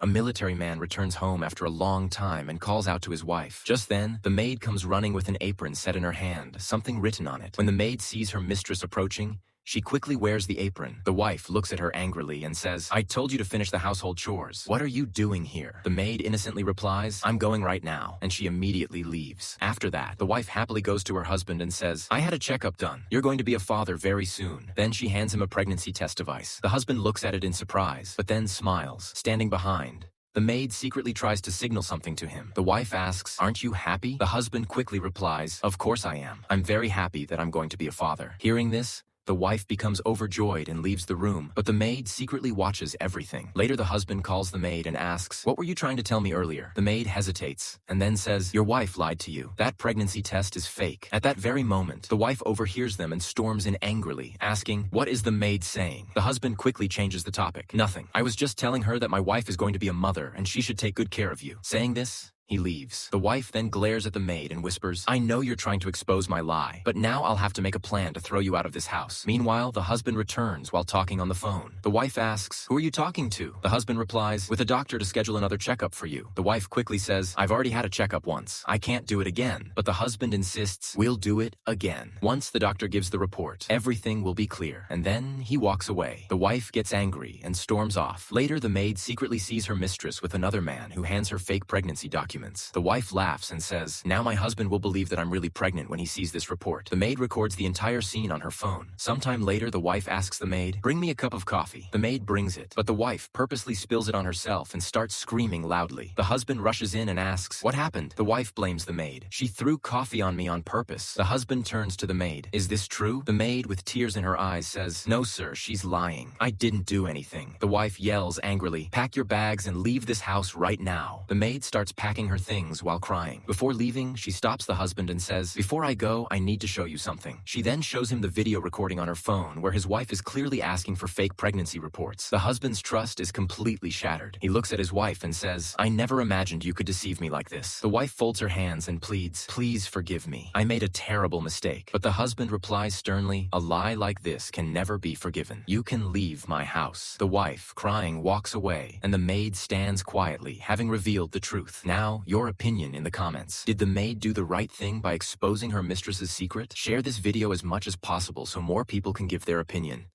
A military man returns home after a long time and calls out to his wife. Just then, the maid comes running with an apron set in her hand, something written on it. When the maid sees her mistress approaching, she quickly wears the apron. The wife looks at her angrily and says, "I told you to finish the household chores. What are you doing here?" The maid innocently replies, "I'm going right now," and she immediately leaves. After that, the wife happily goes to her husband and says, "I had a checkup done. You're going to be a father very soon." Then she hands him a pregnancy test device. The husband looks at it in surprise, but then smiles. Standing behind, the maid secretly tries to signal something to him. The wife asks, "Aren't you happy?" The husband quickly replies, "Of course I am. I'm very happy that I'm going to be a father." Hearing this, the wife becomes overjoyed and leaves the room, but the maid secretly watches everything. Later, the husband calls the maid and asks, "What were you trying to tell me earlier?" The maid hesitates, and then says, "Your wife lied to you. That pregnancy test is fake." At that very moment, the wife overhears them and storms in angrily, asking, "What is the maid saying?" The husband quickly changes the topic. "Nothing. I was just telling her that my wife is going to be a mother and she should take good care of you." Saying this, he leaves. The wife then glares at the maid and whispers, "I know you're trying to expose my lie, but now I'll have to make a plan to throw you out of this house." Meanwhile, the husband returns while talking on the phone. The wife asks, "Who are you talking to?" The husband replies, "With a doctor to schedule another checkup for you." The wife quickly says, "I've already had a checkup once. I can't do it again." But the husband insists, "We'll do it again. Once the doctor gives the report, everything will be clear." And then he walks away. The wife gets angry and storms off. Later, the maid secretly sees her mistress with another man who hands her fake pregnancy documents. The wife laughs and says, "Now my husband will believe that I'm really pregnant when he sees this report." The maid records the entire scene on her phone. Sometime later, the wife asks the maid, "Bring me a cup of coffee." The maid brings it, but the wife purposely spills it on herself and starts screaming loudly. The husband rushes in and asks, "What happened?" The wife blames the maid. "She threw coffee on me on purpose." The husband turns to the maid. "Is this true?" The maid, with tears in her eyes, says, "No, sir, she's lying. I didn't do anything." The wife yells angrily, "Pack your bags and leave this house right now." The maid starts packing her things while crying. Before leaving, she stops the husband and says, "Before I go, I need to show you something." She then shows him the video recording on her phone where his wife is clearly asking for fake pregnancy reports. The husband's trust is completely shattered. He looks at his wife and says, "I never imagined you could deceive me like this." The wife folds her hands and pleads, "Please forgive me. I made a terrible mistake." But the husband replies sternly, "A lie like this can never be forgiven. You can leave my house." The wife, crying, walks away, and the maid stands quietly, having revealed the truth. Now, your opinion in the comments. Did the maid do the right thing by exposing her mistress's secret? Share this video as much as possible so more people can give their opinion.